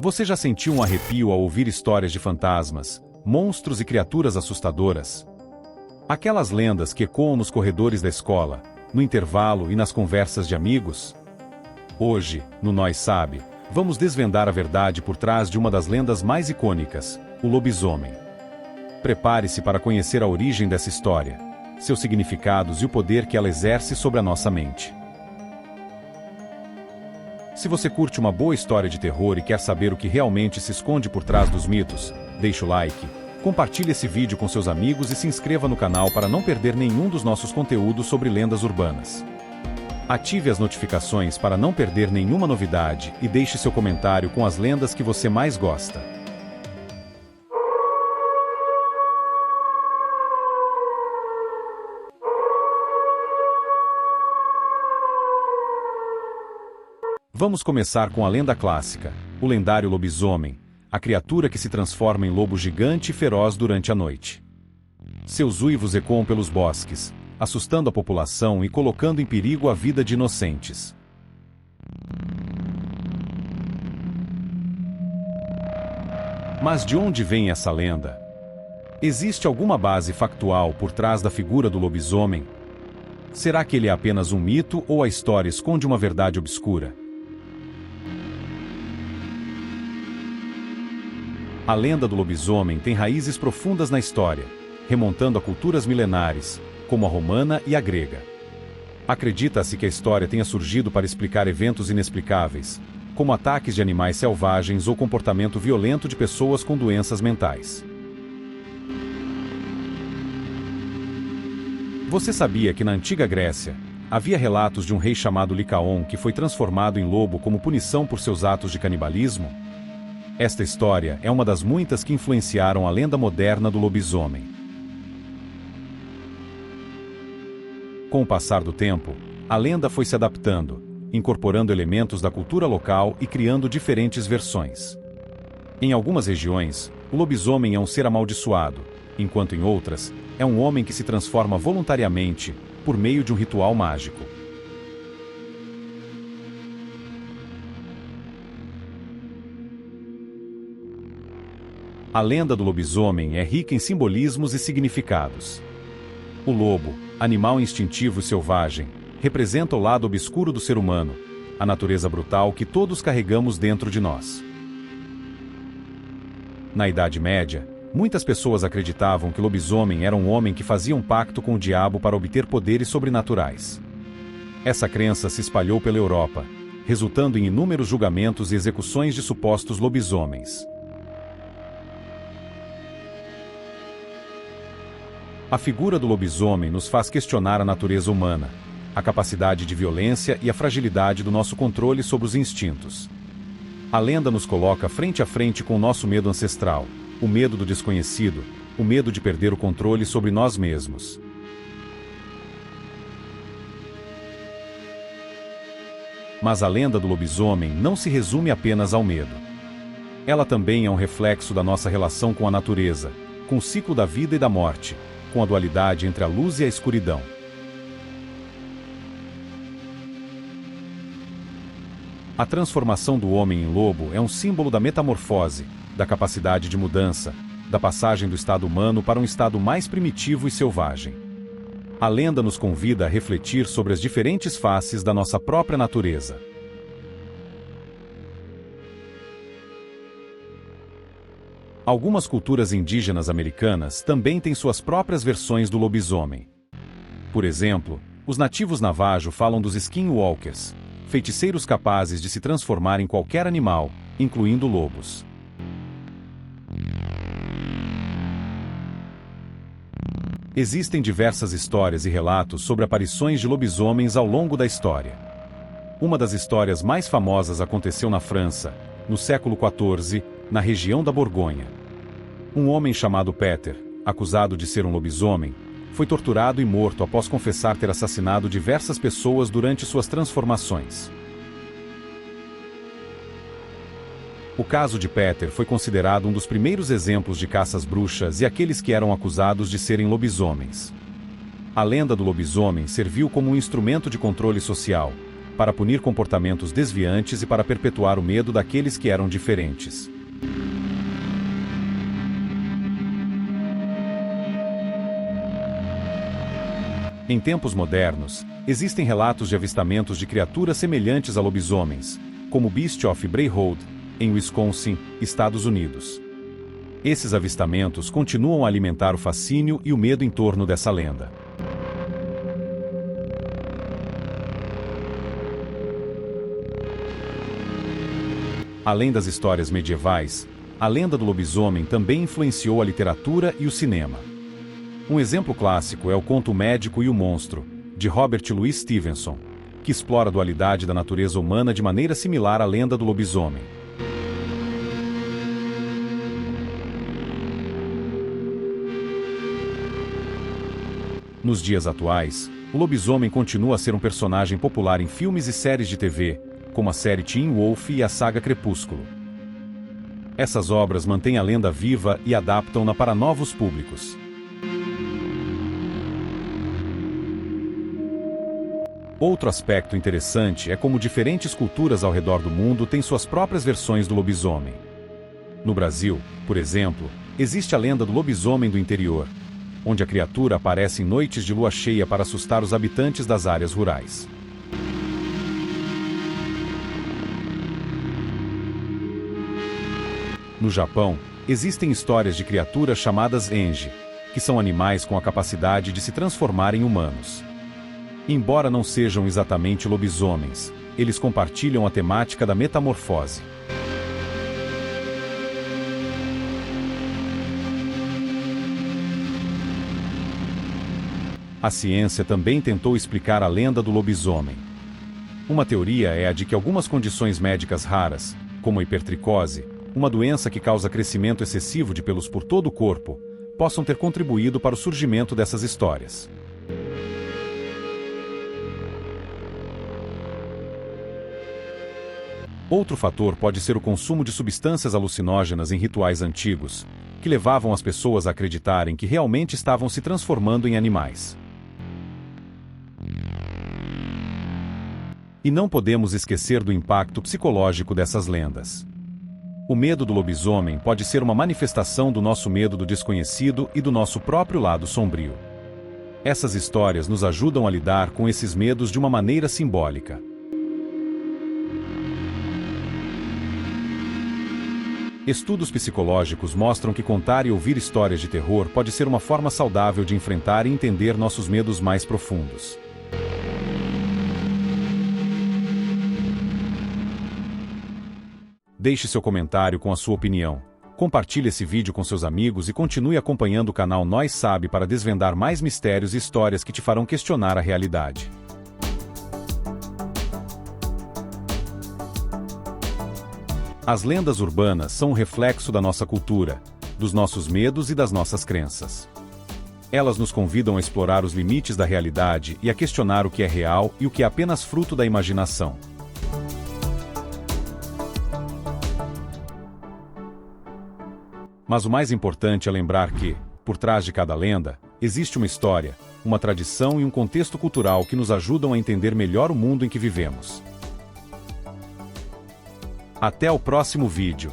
Você já sentiu um arrepio ao ouvir histórias de fantasmas, monstros e criaturas assustadoras? Aquelas lendas que ecoam nos corredores da escola, no intervalo e nas conversas de amigos? Hoje, no Nós Sabe, vamos desvendar a verdade por trás de uma das lendas mais icônicas, o lobisomem. Prepare-se para conhecer a origem dessa história, seus significados e o poder que ela exerce sobre a nossa mente. Se você curte uma boa história de terror e quer saber o que realmente se esconde por trás dos mitos, deixe o like, compartilhe esse vídeo com seus amigos e se inscreva no canal para não perder nenhum dos nossos conteúdos sobre lendas urbanas. Ative as notificações para não perder nenhuma novidade e deixe seu comentário com as lendas que você mais gosta. Vamos começar com a lenda clássica, o lendário lobisomem, a criatura que se transforma em lobo gigante e feroz durante a noite. Seus uivos ecoam pelos bosques, assustando a população e colocando em perigo a vida de inocentes. Mas de onde vem essa lenda? Existe alguma base factual por trás da figura do lobisomem? Será que ele é apenas um mito ou a história esconde uma verdade obscura? A lenda do lobisomem tem raízes profundas na história, remontando a culturas milenares, como a romana e a grega. Acredita-se que a história tenha surgido para explicar eventos inexplicáveis, como ataques de animais selvagens ou comportamento violento de pessoas com doenças mentais. Você sabia que na antiga Grécia, havia relatos de um rei chamado Licaon que foi transformado em lobo como punição por seus atos de canibalismo? Esta história é uma das muitas que influenciaram a lenda moderna do lobisomem. Com o passar do tempo, a lenda foi se adaptando, incorporando elementos da cultura local e criando diferentes versões. Em algumas regiões, o lobisomem é um ser amaldiçoado, enquanto em outras, é um homem que se transforma voluntariamente, por meio de um ritual mágico. A lenda do lobisomem é rica em simbolismos e significados. O lobo, animal instintivo e selvagem, representa o lado obscuro do ser humano, a natureza brutal que todos carregamos dentro de nós. Na Idade Média, muitas pessoas acreditavam que o lobisomem era um homem que fazia um pacto com o diabo para obter poderes sobrenaturais. Essa crença se espalhou pela Europa, resultando em inúmeros julgamentos e execuções de supostos lobisomens. A figura do lobisomem nos faz questionar a natureza humana, a capacidade de violência e a fragilidade do nosso controle sobre os instintos. A lenda nos coloca frente a frente com o nosso medo ancestral, o medo do desconhecido, o medo de perder o controle sobre nós mesmos. Mas a lenda do lobisomem não se resume apenas ao medo. Ela também é um reflexo da nossa relação com a natureza, com o ciclo da vida e da morte, com a dualidade entre a luz e a escuridão. A transformação do homem em lobo é um símbolo da metamorfose, da capacidade de mudança, da passagem do estado humano para um estado mais primitivo e selvagem. A lenda nos convida a refletir sobre as diferentes faces da nossa própria natureza. Algumas culturas indígenas americanas também têm suas próprias versões do lobisomem. Por exemplo, os nativos Navajo falam dos skinwalkers, feiticeiros capazes de se transformar em qualquer animal, incluindo lobos. Existem diversas histórias e relatos sobre aparições de lobisomens ao longo da história. Uma das histórias mais famosas aconteceu na França, no século XIV, na região da Borgonha. Um homem chamado Peter, acusado de ser um lobisomem, foi torturado e morto após confessar ter assassinado diversas pessoas durante suas transformações. O caso de Peter foi considerado um dos primeiros exemplos de caças bruxas e aqueles que eram acusados de serem lobisomens. A lenda do lobisomem serviu como um instrumento de controle social, para punir comportamentos desviantes e para perpetuar o medo daqueles que eram diferentes. Em tempos modernos, existem relatos de avistamentos de criaturas semelhantes a lobisomens, como o Beast of Bray Road, em Wisconsin, Estados Unidos. Esses avistamentos continuam a alimentar o fascínio e o medo em torno dessa lenda. Além das histórias medievais, a lenda do lobisomem também influenciou a literatura e o cinema. Um exemplo clássico é o conto O Médico e o Monstro, de Robert Louis Stevenson, que explora a dualidade da natureza humana de maneira similar à lenda do lobisomem. Nos dias atuais, o lobisomem continua a ser um personagem popular em filmes e séries de TV, como a série Teen Wolf e a saga Crepúsculo. Essas obras mantêm a lenda viva e adaptam-na para novos públicos. Outro aspecto interessante é como diferentes culturas ao redor do mundo têm suas próprias versões do lobisomem. No Brasil, por exemplo, existe a lenda do lobisomem do interior, onde a criatura aparece em noites de lua cheia para assustar os habitantes das áreas rurais. No Japão, existem histórias de criaturas chamadas Enji, que são animais com a capacidade de se transformar em humanos. Embora não sejam exatamente lobisomens, eles compartilham a temática da metamorfose. A ciência também tentou explicar a lenda do lobisomem. Uma teoria é a de que algumas condições médicas raras, como a hipertricose, uma doença que causa crescimento excessivo de pelos por todo o corpo, possam ter contribuído para o surgimento dessas histórias. Outro fator pode ser o consumo de substâncias alucinógenas em rituais antigos, que levavam as pessoas a acreditarem que realmente estavam se transformando em animais. E não podemos esquecer do impacto psicológico dessas lendas. O medo do lobisomem pode ser uma manifestação do nosso medo do desconhecido e do nosso próprio lado sombrio. Essas histórias nos ajudam a lidar com esses medos de uma maneira simbólica. Estudos psicológicos mostram que contar e ouvir histórias de terror pode ser uma forma saudável de enfrentar e entender nossos medos mais profundos. Deixe seu comentário com a sua opinião. Compartilhe esse vídeo com seus amigos e continue acompanhando o canal Nós Sabe para desvendar mais mistérios e histórias que te farão questionar a realidade. As lendas urbanas são um reflexo da nossa cultura, dos nossos medos e das nossas crenças. Elas nos convidam a explorar os limites da realidade e a questionar o que é real e o que é apenas fruto da imaginação. Mas o mais importante é lembrar que, por trás de cada lenda, existe uma história, uma tradição e um contexto cultural que nos ajudam a entender melhor o mundo em que vivemos. Até o próximo vídeo.